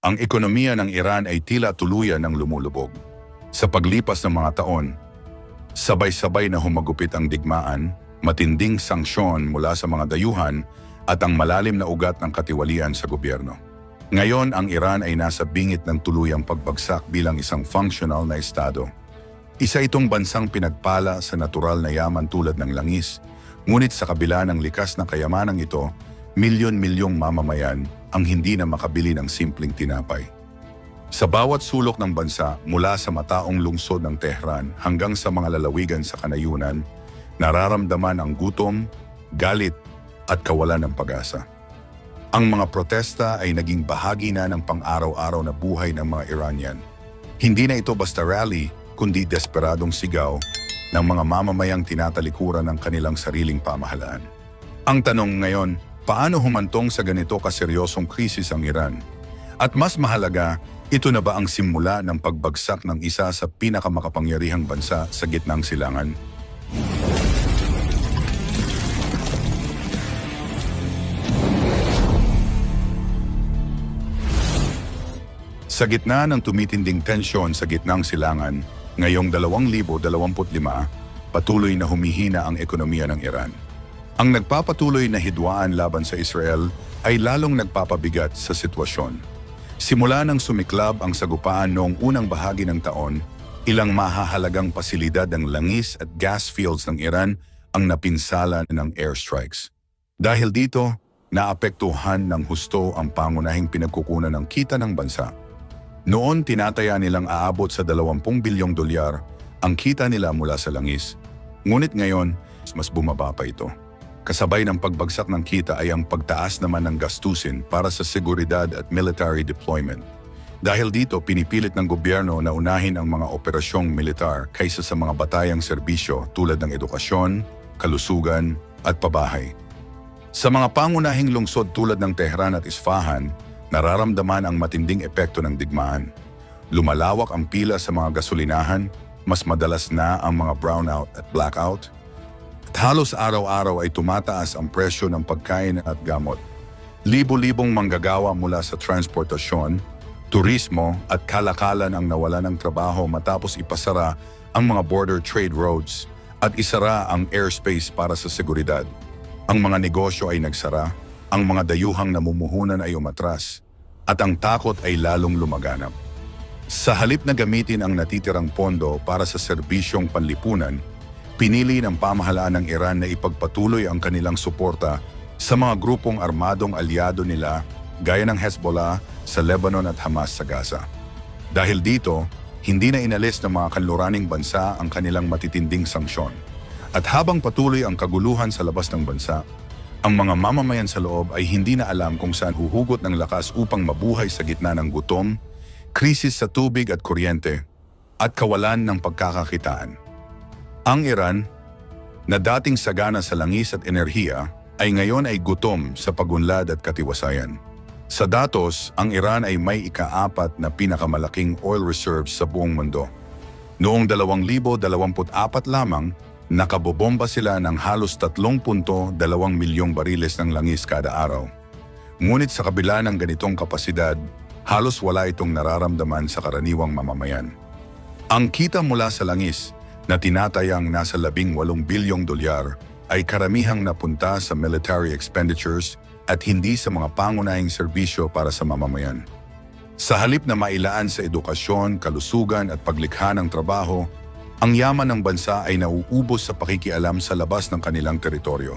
Ang ekonomiya ng Iran ay tila tuluyan ng lumulubog. Sa paglipas ng mga taon, sabay-sabay na humagupit ang digmaan, matinding sanksyon mula sa mga dayuhan at ang malalim na ugat ng katiwalian sa gobyerno. Ngayon, ang Iran ay nasa bingit ng tuluyang pagbagsak bilang isang functional na estado. Isa itong bansang pinagpala sa natural na yaman tulad ng langis, ngunit sa kabila ng likas na kayamanang ito, milyon-milyong mamamayan ang hindi na makabili ng simpleng tinapay. Sa bawat sulok ng bansa, mula sa mataong lungsod ng Tehran hanggang sa mga lalawigan sa kanayunan, nararamdaman ang gutom, galit at kawalan ng pag-asa. Ang mga protesta ay naging bahagi na ng pang-araw-araw na buhay ng mga Iranian. Hindi na ito basta rally, kundi desperadong sigaw ng mga mamamayang tinatalikuran ng kanilang sariling pamahalaan. Ang tanong ngayon, paano humantong sa ganito kaseryosong krisis ang Iran? At mas mahalaga, ito na ba ang simula ng pagbagsak ng isa sa pinakamakapangyarihang bansa sa gitnang silangan? Sa gitna ng tumitinding tensyon sa gitnang silangan, ngayong 2025, patuloy na humihina ang ekonomiya ng Iran. Ang nagpapatuloy na hidwaan laban sa Israel ay lalong nagpapabigat sa sitwasyon. Simula nang sumiklab ang sagupaan noong unang bahagi ng taon, ilang mahahalagang pasilidad ng langis at gas fields ng Iran ang napinsala ng airstrikes. Dahil dito, naapektuhan ng husto ang pangunahing pinagkukunan ng kita ng bansa. Noon tinataya nilang aabot sa 20 bilyong dolyar ang kita nila mula sa langis. Ngunit ngayon, mas bumaba pa ito. Kasabay ng pagbagsak ng kita ay ang pagtaas naman ng gastusin para sa seguridad at military deployment. Dahil dito, pinipilit ng gobyerno na unahin ang mga operasyong militar kaysa sa mga batayang serbisyo tulad ng edukasyon, kalusugan at pabahay. Sa mga pangunahing lungsod tulad ng Tehran at Isfahan, nararamdaman ang matinding epekto ng digmaan. Lumalawak ang pila sa mga gasolinahan, mas madalas na ang mga brownout at blackout. At halos araw-araw ay tumataas ang presyo ng pagkain at gamot. Libo-libong manggagawa mula sa transportasyon, turismo at kalakalan ang nawala ng trabaho matapos ipasara ang mga border trade roads at isara ang airspace para sa seguridad. Ang mga negosyo ay nagsara, ang mga dayuhang namumuhunan ay umatras, at ang takot ay lalong lumaganap. Sa halip na gamitin ang natitirang pondo para sa serbisyong panlipunan, pinili ng pamahalaan ng Iran na ipagpatuloy ang kanilang suporta sa mga grupong armadong alyado nila gaya ng Hezbollah sa Lebanon at Hamas sa Gaza. Dahil dito, hindi na inalis ng mga kanluraning bansa ang kanilang matitinding sanksyon. At habang patuloy ang kaguluhan sa labas ng bansa, ang mga mamamayan sa loob ay hindi na alam kung saan huhugot ng lakas upang mabuhay sa gitna ng gutom, krisis sa tubig at kuryente, at kawalan ng pagkakakitaan. Ang Iran, na dating sagana sa langis at enerhiya, ay ngayon ay gutom sa pagunlad at katiwasayan. Sa datos, ang Iran ay may ika-4 na pinakamalaking oil reserves sa buong mundo. Noong 2024 lamang, nakabobomba sila ng halos 3.2 milyong bariles ng langis kada araw. Ngunit sa kabila ng ganitong kapasidad, halos wala itong nararamdaman sa karaniwang mamamayan. Ang kita mula sa langis, na tinatayang nasa 18 bilyong dolyar, ay karamihang napunta sa military expenditures at hindi sa mga pangunahing serbisyo para sa mamamayan. Sa halip na mailaan sa edukasyon, kalusugan at paglikha ng trabaho, ang yaman ng bansa ay nauubos sa pakikialam sa labas ng kanilang teritoryo.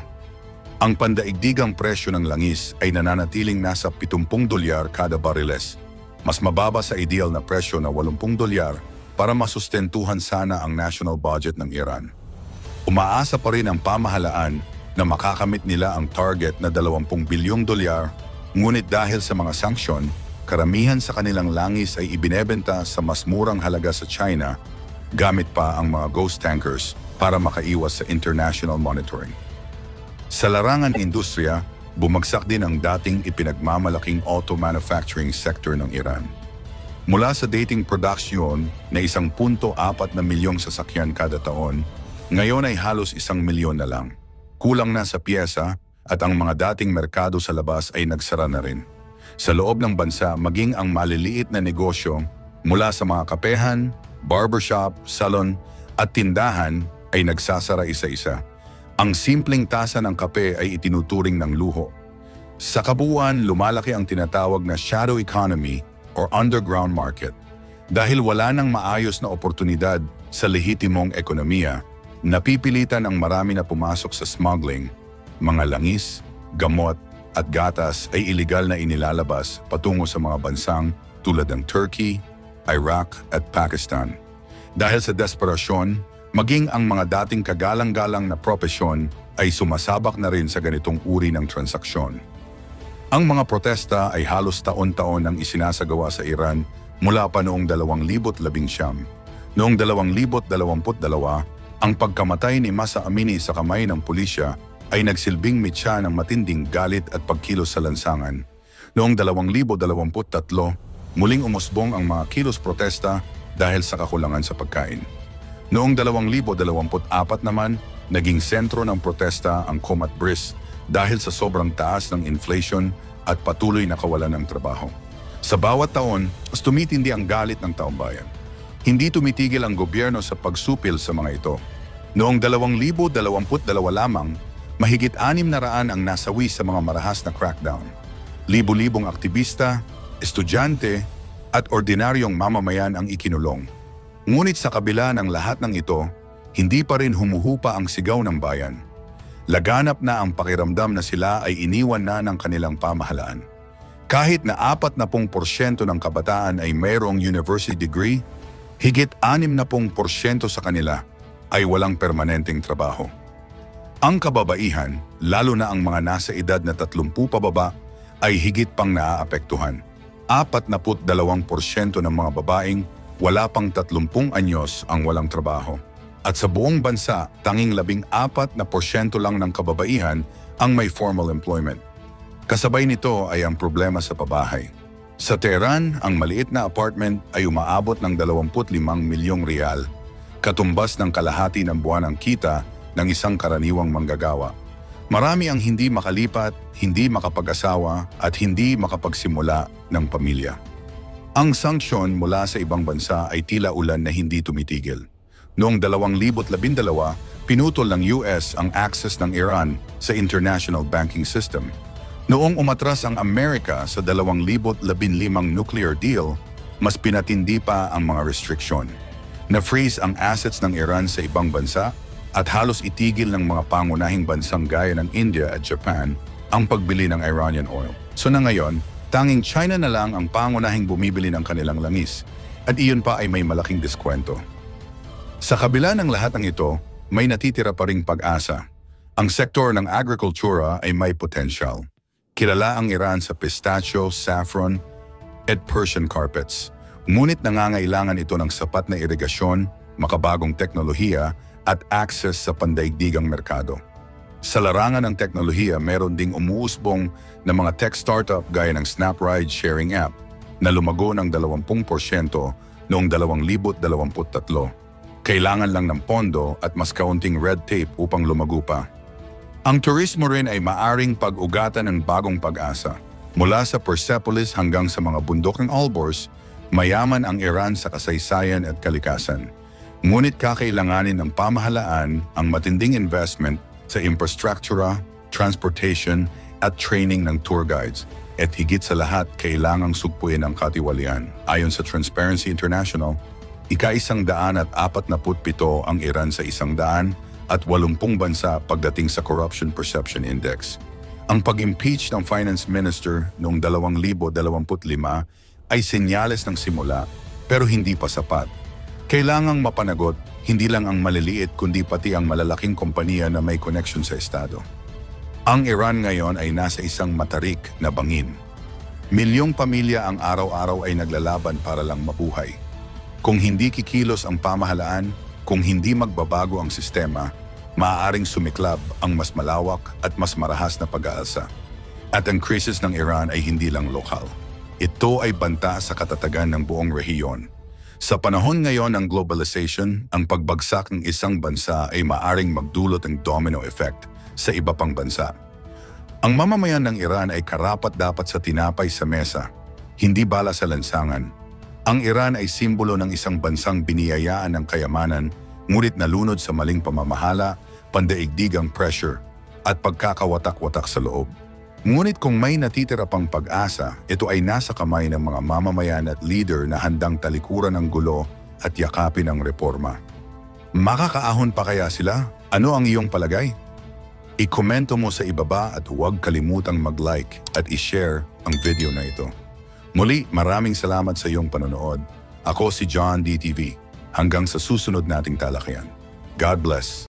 Ang pandaigdigang presyo ng langis ay nananatiling nasa 70 dolyar kada bariles, mas mababa sa ideal na presyo na 80 dolyar para masustentuhan sana ang national budget ng Iran. Umaasa pa rin ang pamahalaan na makakamit nila ang target na 20 bilyong dolyar, ngunit dahil sa mga sanksyon, karamihan sa kanilang langis ay ibinebenta sa mas murang halaga sa China, gamit pa ang mga ghost tankers para makaiwas sa international monitoring. Sa larangan industriya, bumagsak din ang dating ipinagmamalaking auto manufacturing sector ng Iran. Mula sa dating production na 1.4 milyong sasakyan kada taon, ngayon ay halos 1 milyon na lang. Kulang na sa piyesa at ang mga dating merkado sa labas ay nagsara na rin. Sa loob ng bansa, maging ang maliliit na negosyo mula sa mga kapehan, barbershop, salon at tindahan ay nagsasara isa-isa. Ang simpleng tasa ng kape ay itinuturing ng luho. Sa kabuuan, lumalaki ang tinatawag na shadow economy or underground market. Dahil wala nang maayos na oportunidad sa lehitimong ekonomiya, napipilitan ang marami na pumasok sa smuggling, mga langis, gamot at gatas ay iligal na inilalabas patungo sa mga bansang tulad ng Turkey, Iraq at Pakistan. Dahil sa desperasyon, maging ang mga dating kagalang-galang na propesyon ay sumasabak na rin sa ganitong uri ng transaksyon. Ang mga protesta ay halos taon-taon ang isinasagawa sa Iran mula pa noong 2019. Noong 2022, ang pagkamatay ni Mahsa Amini sa kamay ng pulisya ay nagsilbing mitya ng matinding galit at pagkilos sa lansangan. Noong 2023, muling umusbong ang mga kilos protesta dahil sa kakulangan sa pagkain. Noong 2024 naman, naging sentro ng protesta ang Comat Bris dahil sa sobrang taas ng inflation at patuloy na kawalan ng trabaho. Sa bawat taon, mas tumitindi ang galit ng taumbayan. Hindi tumitigil ang gobyerno sa pagsupil sa mga ito. Noong 2022 lamang, mahigit 600 ang nasawi sa mga marahas na crackdown. Libo-libong aktivista, estudyante at ordinaryong mamamayan ang ikinulong. Ngunit sa kabila ng lahat ng ito, hindi pa rin humuhupa ang sigaw ng bayan. Laganap na ang pakiramdam na sila ay iniwan na ng kanilang pamahalaan. Kahit na 40% ng kabataan ay mayroong university degree, higit 60% sa kanila ay walang permanenteng trabaho. Ang kababaihan, lalo na ang mga nasa edad na 30 pababa, ay higit pang naaapektuhan. 42% ng mga babaeng wala pang 30 anyos ang walang trabaho. At sa buong bansa, tanging 14% lang ng kababaihan ang may formal employment. Kasabay nito ay ang problema sa pabahay. Sa Tehran, ang maliit na apartment ay umaabot ng 25 milyong riyal, katumbas ng kalahati ng buwanang kita ng isang karaniwang manggagawa. Marami ang hindi makalipat, hindi makapag-asawa at hindi makapagsimula ng pamilya. Ang sanksyon mula sa ibang bansa ay tila ulan na hindi tumitigil. Noong 2012, pinutol ng US ang access ng Iran sa international banking system. Noong umatras ang Amerika sa 2015 nuclear deal, mas pinatindi pa ang mga restriksyon. Na-freeze ang assets ng Iran sa ibang bansa at halos itigil ng mga pangunahing bansang gaya ng India at Japan ang pagbili ng Iranian oil. So na ngayon, tanging China na lang ang pangunahing bumibili ng kanilang langis at iyon pa ay may malaking diskwento. Sa kabila ng lahat ng ito, may natitira pa ring pag-asa. Ang sektor ng agrikultura ay may potensyal. Kilala ang Iran sa pistachio, saffron, at Persian carpets. Ngunit nangangailangan ito ng sapat na irigasyon, makabagong teknolohiya, at access sa pandaigdigang merkado. Sa larangan ng teknolohiya, meron ding umuusbong na mga tech startup gaya ng SnapRide sharing app na lumago ng 20% noong 2023. Kailangan lang ng pondo at mas kaunting red tape upang lumago pa. Ang turismo rin ay maaring pag-ugatan ng bagong pag-asa. Mula sa Persepolis hanggang sa mga bundok ng Alborz, mayaman ang Iran sa kasaysayan at kalikasan. Ngunit kakailanganin ng pamahalaan ang matinding investment sa infrastruktura, transportation at training ng tour guides. At higit sa lahat, kailangang sugpuin ang katiwalian. Ayon sa Transparency International, ika-147 ang Iran sa 180 bansa pagdating sa Corruption Perception Index. Ang pag-impeach ng Finance Minister noong 2025 ay senyales ng simula pero hindi pa sapat. Kailangang mapanagot hindi lang ang maliliit kundi pati ang malalaking kompanya na may connection sa Estado. Ang Iran ngayon ay nasa isang matarik na bangin. Milyong pamilya ang araw-araw ay naglalaban para lang mabuhay. Kung hindi kikilos ang pamahalaan, kung hindi magbabago ang sistema, maaaring sumiklab ang mas malawak at mas marahas na pag-aalsa. At ang krisis ng Iran ay hindi lang lokal. Ito ay banta sa katatagan ng buong rehiyon. Sa panahon ngayon ng globalization, ang pagbagsak ng isang bansa ay maaring magdulot ng domino effect sa iba pang bansa. Ang mamamayan ng Iran ay karapat-dapat sa tinapay sa mesa, hindi bala sa lansangan. Ang Iran ay simbolo ng isang bansang biniyayaan ng kayamanan, ngunit nalunod sa maling pamamahala, pandaigdigang pressure, at pagkakawatak-watak sa loob. Ngunit kung may natitira pang pag-asa, ito ay nasa kamay ng mga mamamayan at leader na handang talikuran ng gulo at yakapin ang reforma. Makakaahon pa kaya sila? Ano ang iyong palagay? I-komento mo sa ibaba at huwag kalimutang mag-like at i-share ang video na ito. Muli, maraming salamat sa iyong panonood. Ako si John DTV. Hanggang sa susunod nating talakayan. God bless.